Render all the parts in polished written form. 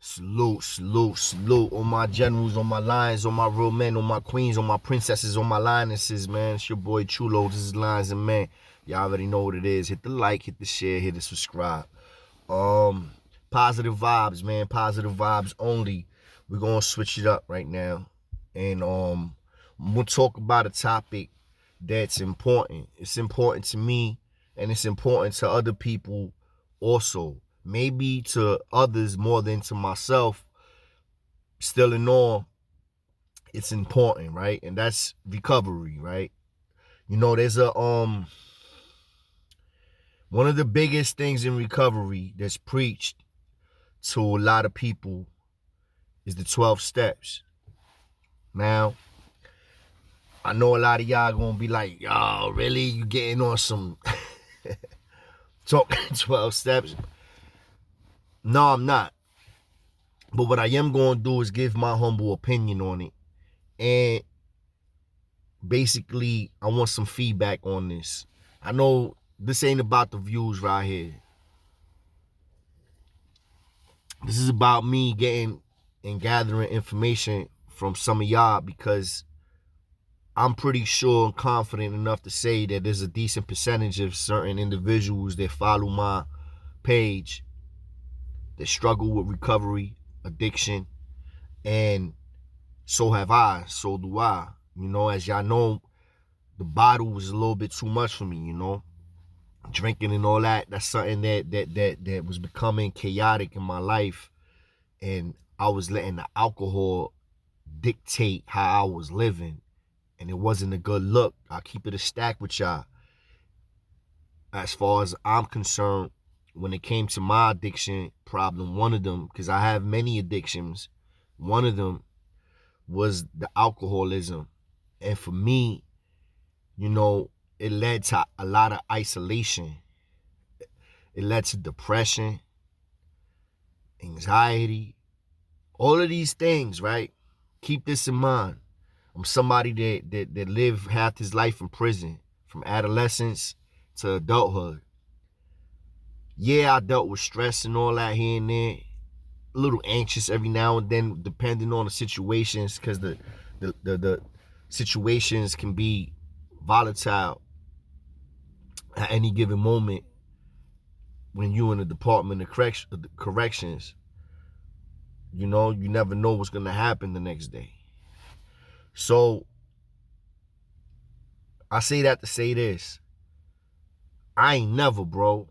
Salute, salute, salute. On my generals, on my lions, on my real men, on my queens, on my princesses, on my lionesses, man. It's your boy Chulo. This is Lions and Men. Y'all already know what it is. Hit the like, hit the share, hit the subscribe. Positive vibes, man. Positive vibes only. We're gonna switch it up right now. And I'm gonna talk about a topic that's important. It's important to me and it's important to other people also. Maybe to others more than to myself. Still in all, it's important, right? And that's recovery, right? You know, there's a one of the biggest things in recovery that's preached to a lot of people is the 12 steps. Now, I know a lot of y'all gonna be like, yo, really? You getting on some talking 12 steps? No, I'm not. But what I am going to do is give my humble opinion on it. And basically, I want some feedback on this. I know this ain't about the views right here. This is about me getting and gathering information from some of y'all because I'm pretty sure and confident enough to say that there's a decent percentage of certain individuals that follow my page that struggle with recovery, addiction, and so have I, so do I. You know, as y'all know, the bottle was a little bit too much for me, you know. Drinking and all that, that's something that was becoming chaotic in my life. And I was letting the alcohol dictate how I was living. And it wasn't a good look. I'll keep it a stack with y'all. As far as I'm concerned, when it came to my addiction problem, one of them, because I have many addictions, one of them was the alcoholism. And for me, you know, it led to a lot of isolation. It led to depression, anxiety, all of these things, right? Keep this in mind. I'm somebody that lived half his life in prison, from adolescence to adulthood. Yeah, I dealt with stress and all that here and there. A little anxious every now and then, depending on the situations, because the situations can be volatile at any given moment when you're in the Department of Corrections. You know, you never know what's going to happen the next day. So, I say that to say this. I ain't never, bro,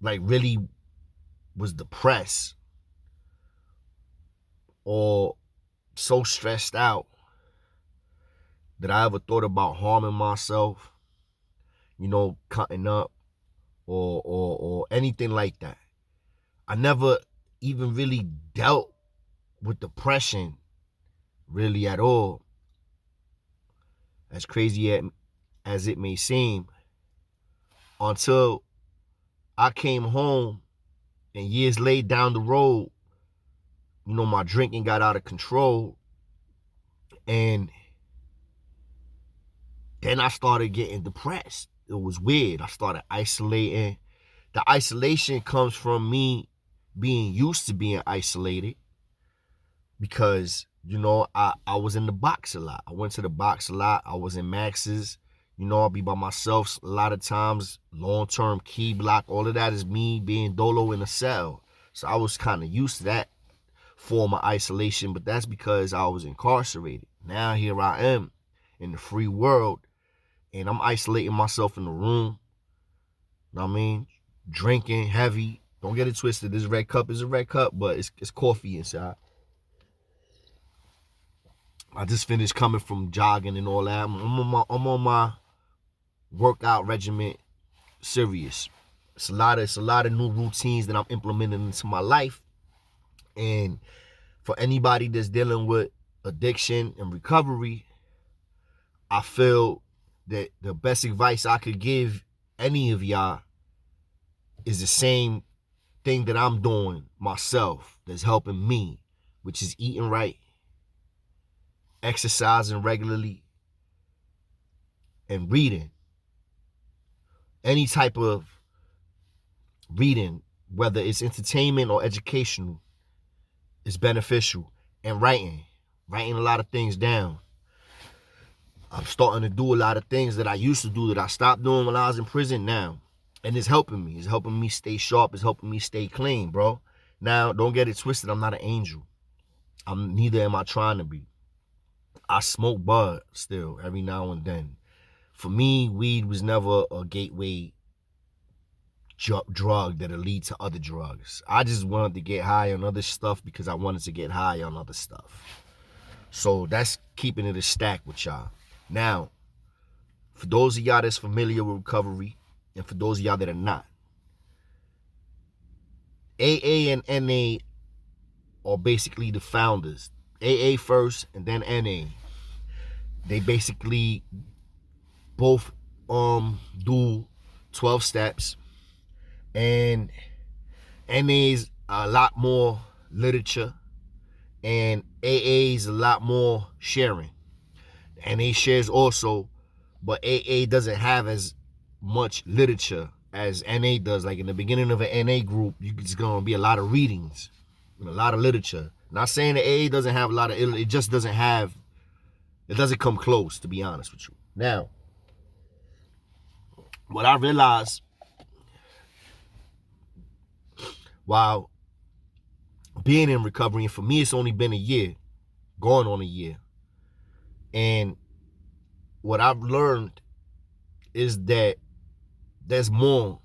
like really was depressed or so stressed out that I ever thought about harming myself, you know, cutting up or anything like that. I never even really dealt with depression really at all. As crazy as it may seem, until I came home and years later down the road, you know, my drinking got out of control. And then I started getting depressed. It was weird. I started isolating. The isolation comes from me being used to being isolated because, you know, I was in the box a lot. I went to the box a lot. I was in Max's. You know, I'll be by myself a lot of times. Long-term key block. All of that is me being dolo in a cell. So I was kind of used to that form of isolation, but that's because I was incarcerated. Now here I am in the free world, and I'm isolating myself in the room. You know what I mean? Drinking heavy. Don't get it twisted. This red cup is a red cup, but it's coffee inside. I just finished coming from jogging and all that. I'm on my workout regimen, serious. It's a lot of new routines that I'm implementing into my life. And for anybody that's dealing with addiction and recovery, I feel that the best advice I could give any of y'all is the same thing that I'm doing myself that's helping me, which is eating right, exercising regularly, and reading. Any type of reading, whether it's entertainment or educational, is beneficial. And writing a lot of things down. I'm starting to do a lot of things that I used to do that I stopped doing when I was in prison now. And it's helping me. It's helping me stay sharp. It's helping me stay clean, bro. Now, don't get it twisted. I'm not an angel. Neither am I trying to be. I smoke bud still every now and then. For me, weed was never a gateway drug that'll lead to other drugs. I just wanted to get high on other stuff because I wanted to get high on other stuff. So that's keeping it a stack with y'all. Now, for those of y'all that's familiar with recovery, and for those of y'all that are not, AA and NA are basically the founders. AA first and then NA. They basically both do 12 steps, and NA's a lot more literature and AA's a lot more sharing. NA shares also, but AA doesn't have as much literature as NA does. Like in the beginning of an NA group, it's gonna be a lot of readings and a lot of literature. Not saying that AA doesn't have a lot of it just doesn't have, it doesn't come close, to be honest with you. Now, what I realized while being in recovery, and for me it's only been a year, going on a year, and what I've learned is that there's more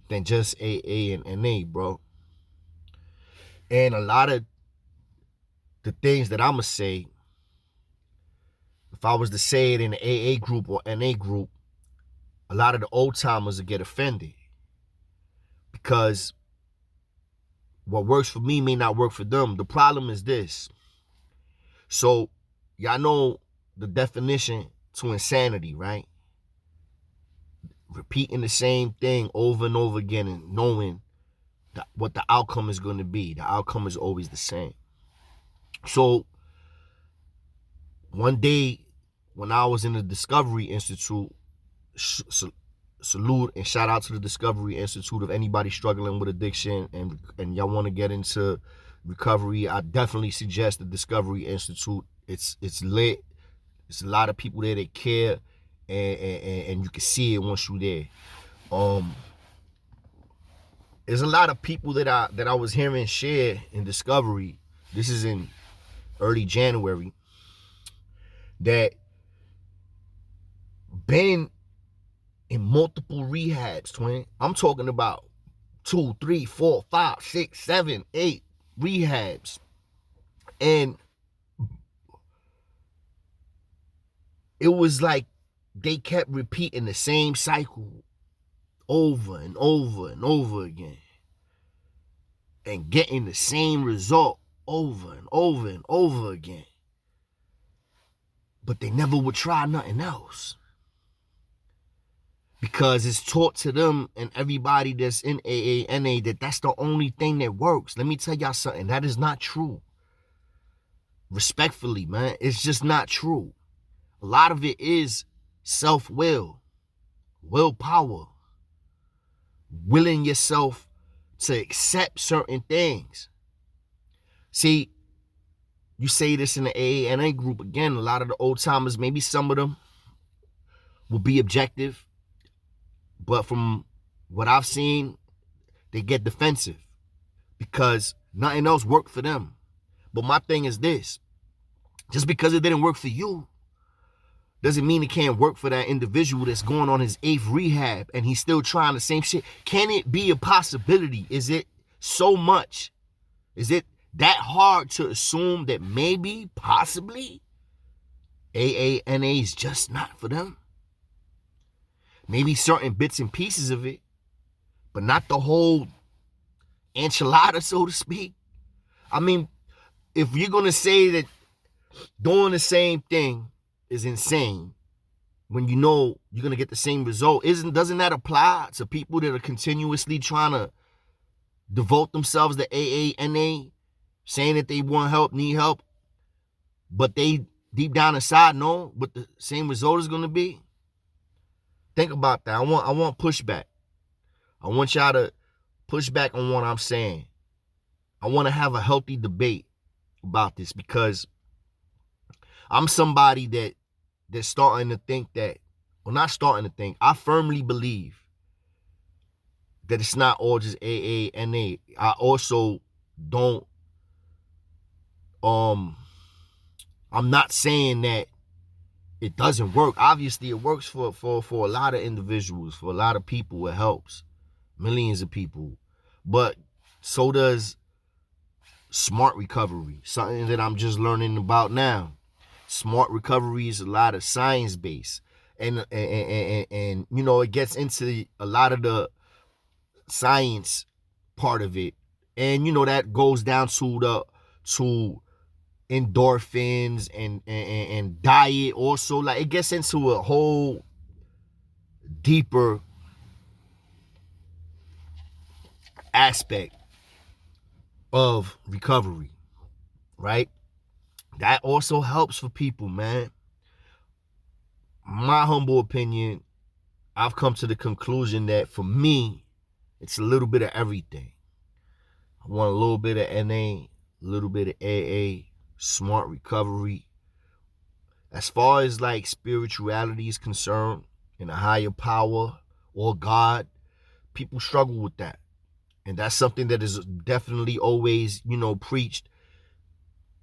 than just AA and NA, bro. And a lot of the things that I'ma say, if I was to say it in the AA group or NA group, a lot of the old timers would get offended, because what works for me may not work for them. The problem is this. So y'all know the definition to insanity, right? Repeating the same thing over and over again and knowing what the outcome is going to be. The outcome is always the same. So one day when I was in the Discovery Institute, salute and shout out to the Discovery Institute. If anybody struggling with addiction and y'all want to get into recovery, I definitely suggest the Discovery Institute. It's lit. There's a lot of people there that care, and you can see it once you're there. There's a lot of people that I was hearing share in Discovery. This is in early January. That been in multiple rehabs, twin. I'm talking about 2, 3, 4, 5, 6, 7, 8 rehabs. And it was like they kept repeating the same cycle over and over and over again, and getting the same result over and over and over again. But they never would try nothing else, because it's taught to them and everybody that's in AA, NA, that that's the only thing that works. Let me tell y'all something. That is not true. Respectfully, man, it's just not true. A lot of it is self-will, willpower, willing yourself to accept certain things. See, you say this in the AA, NA group, again, a lot of the old timers, maybe some of them will be objective, but from what I've seen, they get defensive because nothing else worked for them. But my thing is this: just because it didn't work for you doesn't mean it can't work for that individual that's going on his 8th rehab and he's still trying the same shit. Can it be a possibility? Is it so much? Is it that hard to assume that maybe, possibly, AA, NA is just not for them? Maybe certain bits and pieces of it, but not the whole enchilada, so to speak. I mean, if you're going to say that doing the same thing is insane when you know you're going to get the same result, doesn't that apply to people that are continuously trying to devote themselves to AA, NA, saying that they want help, need help, but they deep down inside know what the same result is going to be? Think about that. I want pushback. I want y'all to push back on what I'm saying. I want to have a healthy debate about this, because I'm somebody that's starting to think that, well, not starting to think, I firmly believe that it's not all just AA and NA. I also don't, I'm not saying that it doesn't work. Obviously, it works for a lot of individuals, for a lot of people. It helps millions of people. But so does smart recovery, something that I'm just learning about now. Smart recovery is a lot of science based, and you know, it gets into a lot of the science part of it, and you know, that goes down to endorphins and diet also. Like, it gets into a whole deeper aspect of recovery, right? That also helps for people, man. My humble opinion, I've come to the conclusion that for me, it's a little bit of everything. I want a little bit of NA, a little bit of AA, smart recovery. As far as like spirituality is concerned, and a higher power or God, people struggle with that. And that's something that is definitely always, you know, preached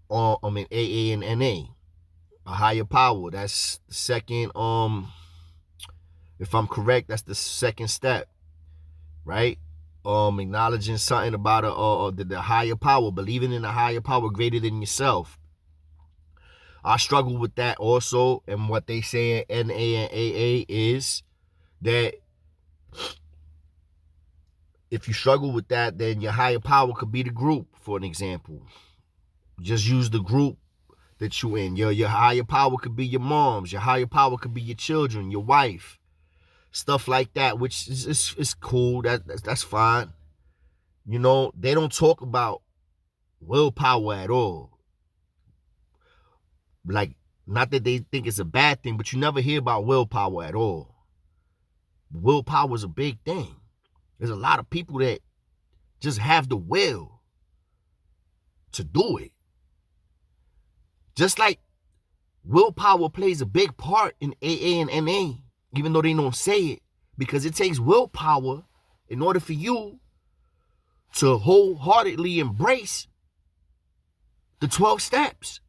on in AA and NA. A higher power. That's the second, if I'm correct, that's the second step, right? Acknowledging something about the higher power, believing in a higher power greater than yourself. I struggle with that also, and what they say in NA and AA is that if you struggle with that, then your higher power could be the group, for an example. Just use the group that you in. Your higher power could be your moms. Your higher power could be your children, your wife, stuff like that, which is cool. That's fine. You know, they don't talk about willpower at all. Like, not that they think it's a bad thing, but you never hear about willpower at all. Willpower is a big thing. There's a lot of people that just have the will to do it. Just like willpower plays a big part in AA and NA, even though they don't say it, because it takes willpower in order for you to wholeheartedly embrace the 12 steps.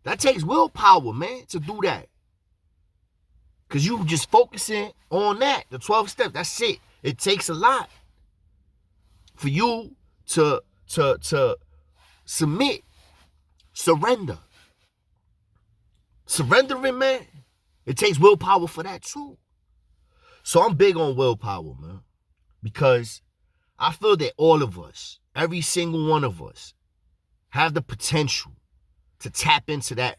That takes willpower, man, to do that. Because you just focusing on that, the 12 steps, that's it. It takes a lot for you to submit, surrender. Surrendering, man, it takes willpower for that too. So I'm big on willpower, man, because I feel that all of us, every single one of us, have the potential to tap into that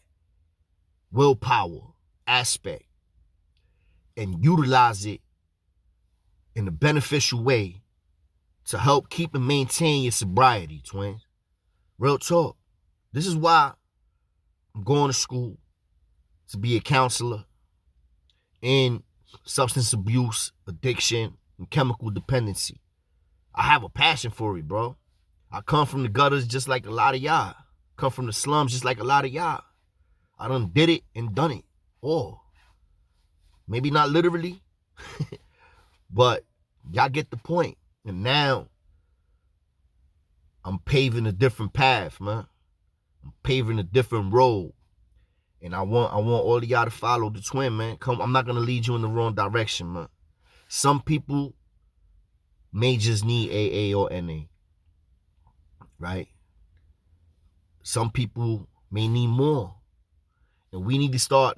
willpower aspect and utilize it in a beneficial way to help keep and maintain your sobriety, twins. Real talk. This is why I'm going to school to be a counselor in substance abuse, addiction, and chemical dependency. I have a passion for it, bro. I come from the gutters just like a lot of y'all. Come from the slums just like a lot of y'all. I done did it and done it all. Maybe not literally, but y'all get the point. And now I'm paving a different path, man. I'm paving a different road. And I want all of y'all to follow the twin, man. I'm not gonna lead you in the wrong direction, man. Some people may just need AA or NA, right? Some people may need more. And we need to start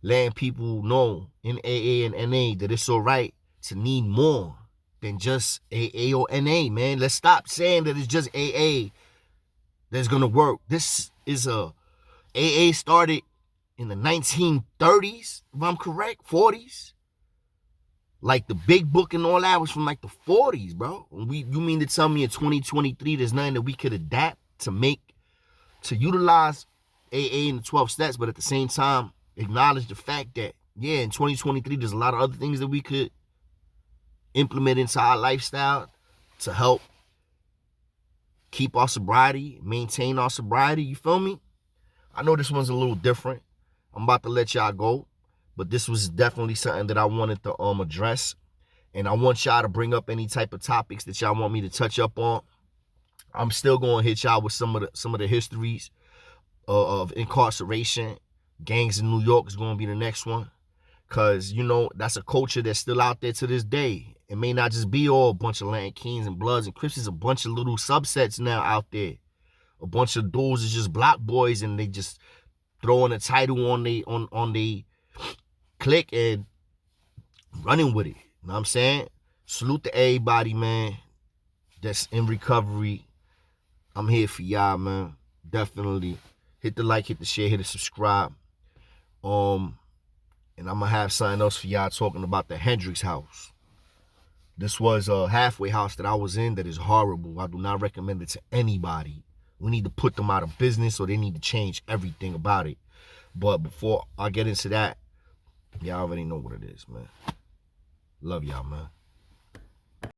letting people know in AA and NA that it's all right to need more than just AA or NA, man. Let's stop saying that it's just AA that's gonna work. This is AA started in the 1930s, if I'm correct, 40s. Like the big book and all that was from like the 40s, bro. You mean to tell me in 2023 there's nothing that we could adapt to utilize AA in the 12 steps, but at the same time acknowledge the fact that, yeah, in 2023 there's a lot of other things that we could implement into our lifestyle to help keep our sobriety, maintain our sobriety, you feel me? I know this one's a little different. I'm about to let y'all go, but this was definitely something that I wanted to address. And I want y'all to bring up any type of topics that y'all want me to touch up on. I'm still going to hit y'all with some of the histories of incarceration. Gangs in New York is going to be the next one. Because, you know, that's a culture that's still out there to this day. It may not just be all a bunch of Latin Kings and Bloods and Crips. There's a bunch of little subsets now out there. A bunch of dudes is just block boys, and they just throwing a title on they click and running with it. You know what I'm saying? Salute to everybody, man, that's in recovery. I'm here for y'all, man. Definitely. Hit the like, hit the share, hit the subscribe. And I'm going to have something else for y'all talking about the Hendrix house. This was a halfway house that I was in that is horrible. I do not recommend it to anybody. We need to put them out of business, or they need to change everything about it. But before I get into that, y'all already know what it is, man. Love y'all, man.